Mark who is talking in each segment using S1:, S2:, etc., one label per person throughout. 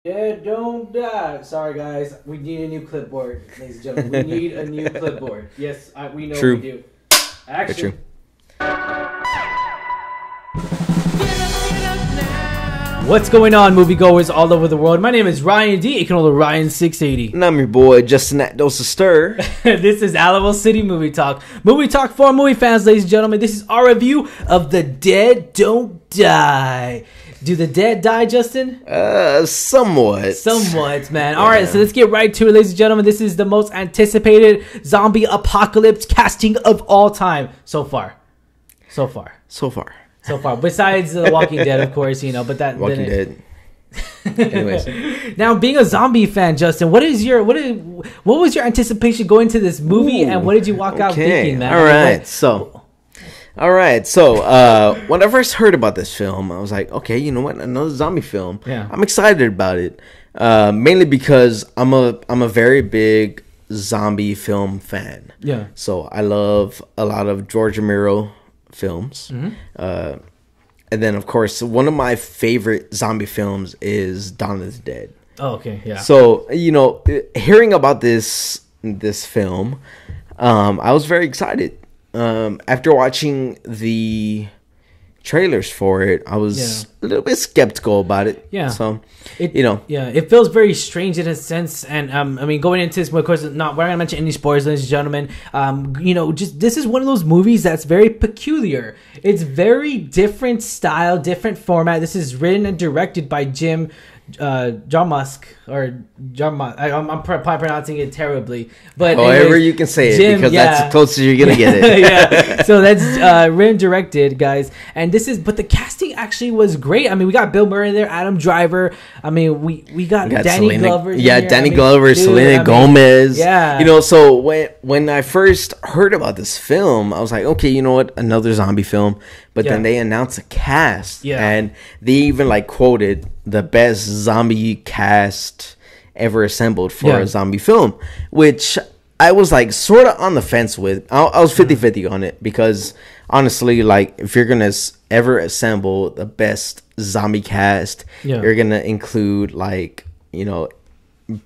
S1: Yeah, don't die. Sorry, guys. We need a new clipboard, ladies and gentlemen. We need a new clipboard. Yes, we know
S2: True.
S1: we do. Action.
S2: True.
S1: What's going on, moviegoers all over the world? My name is Ryan D. You can call it Ryan680.
S2: And I'm your boy, Justin that dose of stir.
S1: This is Alamo City Movie Talk. Movie Talk for movie fans, ladies and gentlemen. This is our review of The Dead Don't Die. Do the dead die, Justin?
S2: Somewhat.
S1: Somewhat, man. All right, so let's get right to it, ladies and gentlemen. This is the most anticipated zombie apocalypse casting of all time so far. So far. Besides The Walking Dead, of course, you know, but that
S2: Walking Dead. Anyways,
S1: now being a zombie fan, Justin, what was your anticipation going to this movie, and what did you walk out thinking, man?
S2: All right, so when I first heard about this film, I was like, okay, you know what, another zombie film.
S1: Yeah.
S2: I'm excited about it, mainly because I'm a very big zombie film fan.
S1: Yeah.
S2: So I love a lot of George Romero films.
S1: Mm-hmm.
S2: And then, of course, one of my favorite zombie films is Dawn of the Dead.
S1: Oh, okay, yeah.
S2: So, you know, hearing about this film, I was very excited. After watching the trailers for it, I was a little bit skeptical about it.
S1: Yeah.
S2: So,
S1: it feels very strange in a sense. And I mean, going into this, of course, we're not going to mention any spoilers, ladies and gentlemen. This is one of those movies that's very peculiar. It's very different style, different format. This is written and directed by John Musk, or John Musk. I'm probably pronouncing it terribly, but
S2: however
S1: anyways,
S2: you can say it,
S1: Jim,
S2: because that's the closest you're gonna get it.
S1: Yeah, so that's written and directed, guys, and but the casting actually was great. I mean, we got Bill Murray there, Adam Driver. I mean, we got Danny Glover.
S2: Danny Glover, Selena Gomez.
S1: Yeah,
S2: you know, so when I first heard about this film, I was like, okay, you know what, another zombie film. But then they announced a cast, and they even quoted the best zombie cast ever assembled for a zombie film, which I was sort of on the fence with. I was 50-50 on it, because honestly, if you're gonna ever assemble the best zombie cast, you're gonna include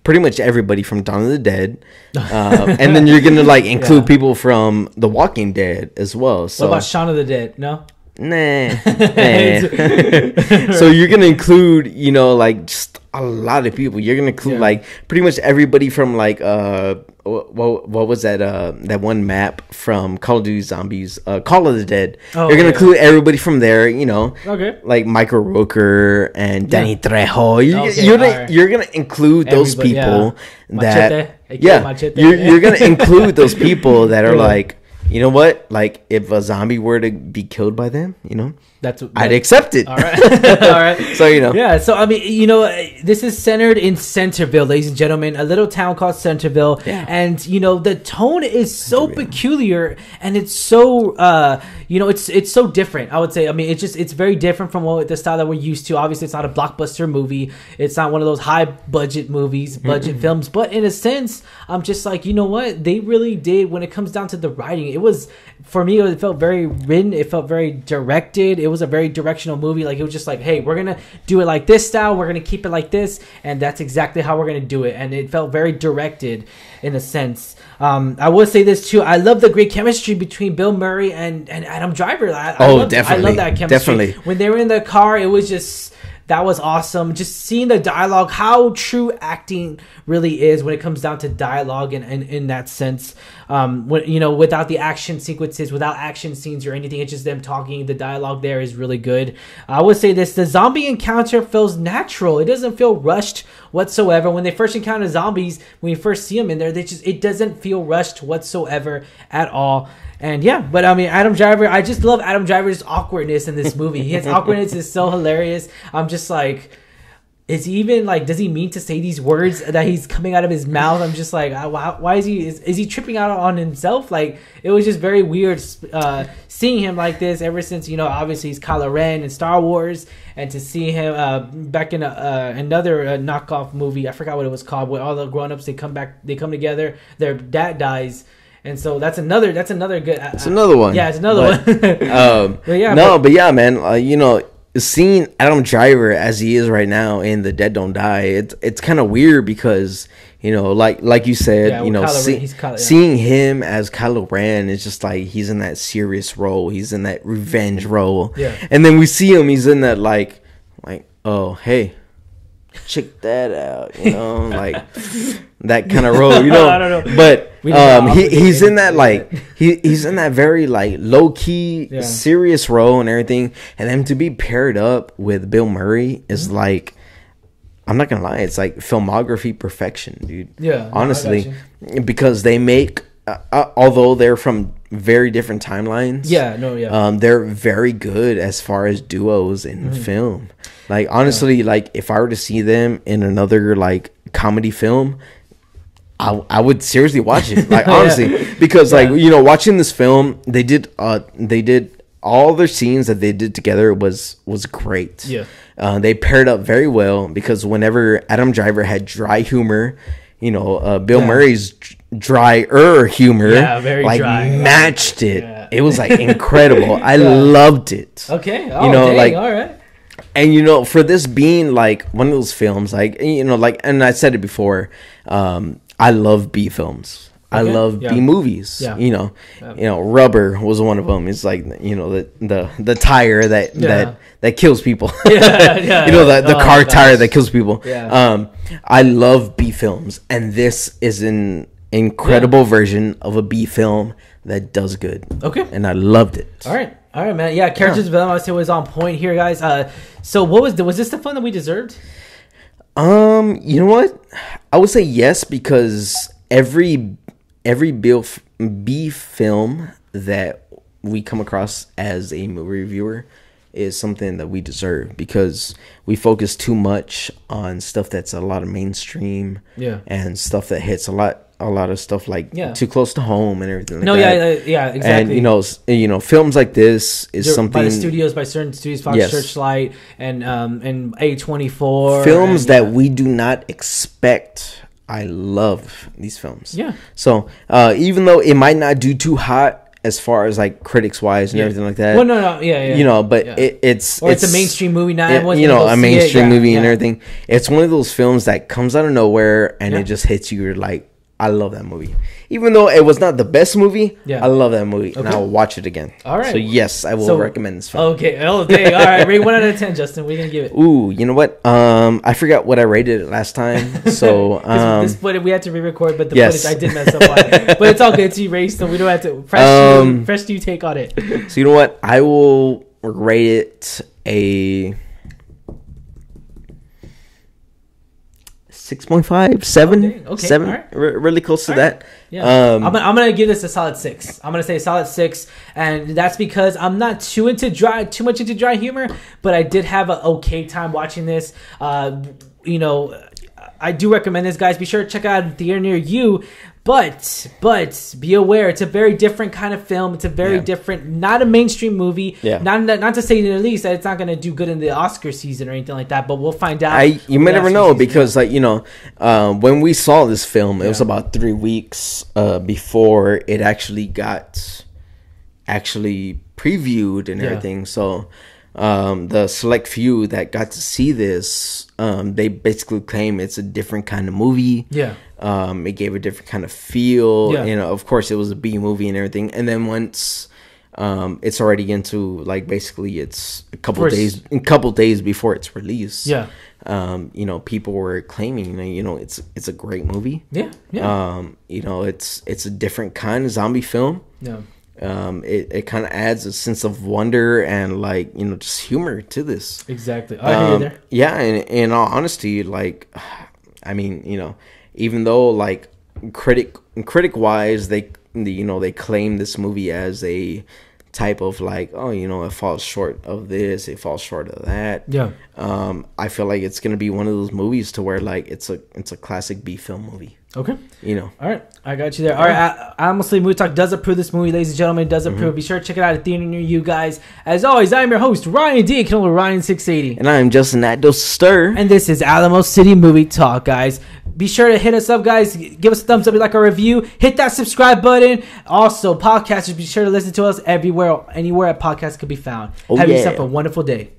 S2: pretty much everybody from Dawn of the Dead, and then you're gonna include people from The Walking Dead as well. So
S1: what about Shaun of the Dead? No.
S2: Nah. So you're gonna include, just a lot of people. You're gonna include pretty much everybody from what was that one map from Call of Duty Zombies, Call of the Dead. You're gonna include everybody from there. Like Michael Rooker and Danny Trejo. You're gonna include those people that you're gonna include those people that are you know what? If a zombie were to be killed by them, I'd accept it.
S1: All right. All right.
S2: So,
S1: Yeah, so, I mean, this is centered in Centerville, ladies and gentlemen, a little town called Centerville. Yeah. And, the tone is so peculiar, and it's so, it's so different, I would say. I mean, it's very different from the style that we're used to. Obviously, it's not a blockbuster movie. It's not one of those high-budget movies, films. But in a sense, I'm just you know what? They really did, when it comes down to the writing, for me, it felt very written. It felt very directed. It was a very directional movie. It was just hey, we're going to do it like this style. We're going to keep it like this. And that's exactly how we're going to do it. And it felt very directed in a sense. I will say this too. I love the great chemistry between Bill Murray and Adam Driver.
S2: Definitely.
S1: I love that chemistry.
S2: Definitely.
S1: When they were in the car, it was just... That was awesome. Just seeing the dialogue, how true acting really is when it comes down to dialogue, and in that sense, without the action sequences, without action scenes or anything, it's just them talking. The dialogue there is really good. I would say this: the zombie encounter feels natural. It doesn't feel rushed whatsoever. When they first encounter zombies, when you first see them in there, it doesn't feel rushed whatsoever at all. And but I mean, Adam Driver, I just love Adam Driver's awkwardness in this movie. His awkwardness is so hilarious. I'm just is he even does he mean to say these words that he's coming out of his mouth? I'm just why is he tripping out on himself? It was just very weird seeing him like this ever since, obviously he's Kylo Ren in Star Wars, and to see him back in another knockoff movie, I forgot what it was called, where all the grown-ups, they come together, their dad dies. And so that's another good.
S2: It's another one.
S1: Yeah, it's another one.
S2: But yeah, man. seeing Adam Driver as he is right now in The Dead Don't Die, it's kind of weird because, you know, like you said, you know, seeing him as Kylo Ren is just like he's in that serious role, he's in that revenge role, and then we see him, he's in that like oh hey, check that out, you know, like that kind of role, you know. I don't know. But he's in that like he's in that very like low key serious role and everything, and then to be paired up with Bill Murray is like, I'm not gonna lie, it's like filmography perfection, dude. Yeah, honestly, because they make although they're from very different timelines. They're very good as far as duos in film. Like honestly, like if I were to see them in another like comedy film, I would seriously watch it. Like honestly, because like, you know, watching this film, they did all their scenes that they did together was great. They paired up very well, because whenever Adam Driver had dry humor, you know, Bill Murray's drier humor like dry, matched it. It was like incredible. I loved it.
S1: Okay.
S2: You know,
S1: dang,
S2: like
S1: all right.
S2: And you know, for this being like one of those films, like, you know, like, and I said it before, I love B films. I love B movies. You know, Rubber was one of them. It's like, you know, the tire that kills people. You know, the car tire that kills people. I love B films, and this is an incredible version of a B film that does good. Okay, and I loved it.
S1: All right, man. Yeah, character development, I say, was on point here, guys. So what was this the fun that we deserved?
S2: You know what? I would say yes, because every B film that we come across as a movie reviewer is something that we deserve, because we focus too much on stuff that's a lot of mainstream and stuff that hits a lot of stuff like too close to home and everything like that.
S1: Exactly.
S2: And you know films like this is something
S1: by certain studios, Fox, Searchlight, and A24
S2: films that we do not expect. I love these films. So even though it might not do too hot as far as like critics wise and everything like that.
S1: Well, no. You know,
S2: but it's
S1: a mainstream movie now.
S2: You know, a mainstream movie and everything. It's one of those films that comes out of nowhere and it just hits you. You're like, I love that movie. Even though it was not the best movie, I love that movie, and I'll watch it again. All right. So yes, I will recommend this film.
S1: Okay. Oh, dang. All right. Rate 1 out of 10, Justin. What are you gonna give it?
S2: Ooh, you know what? I forgot what I rated it last time. So
S1: this footage we had to re-record, but the footage I did mess up on it. But it's all good. It's erased, so we don't have to fresh new take on it.
S2: So you know what? I will rate it a 6.5, 7, 7, right. Really close to that.
S1: Yeah, I'm gonna give this a solid 6. I'm gonna say a solid 6, and that's because I'm not too much into dry humor, but I did have an okay time watching this. You know, I do recommend this, guys. Be sure to check out a theater near you. But be aware, it's a very different kind of film. It's a very different, not a mainstream movie. Not to say the least that it's not going to do good in the Oscar season or anything like that. But we'll find out.
S2: You may never know, because like, you know, when we saw this film, it was about 3 weeks before it actually got previewed and everything. So the select few that got to see this, they basically claim it's a different kind of movie. It gave a different kind of feel. You know, of course it was a B movie and everything. And then once it's already into like basically it's a couple days before it's released. You know, people were claiming, you know, it's a great movie. You know, it's a different kind of zombie film. It kind of adds a sense of wonder and like, you know, just humor to this.
S1: Exactly. I hear you there.
S2: Yeah, and in all honesty, like, I mean, you know, even though like critic wise they claim this movie as a type of like, oh, you know, it falls short of this, it falls short of that. I feel like it's gonna be one of those movies to where like it's a classic B film movie.
S1: Okay.
S2: You know.
S1: All right. I got you there. All right. Honestly, Movie Talk does approve this movie, ladies and gentlemen. It does approve. Be sure to check it out at theater near you guys. As always, I'm your host, Ryan D. Can Ryan 680.
S2: And I'm Justin That Dose Stir.
S1: And this is Alamo City Movie Talk, guys. Be sure to hit us up, guys. Give us a thumbs up if you like our review. Hit that subscribe button. Also, podcasters, be sure to listen to us anywhere a podcast could be found. Have yourself a wonderful day.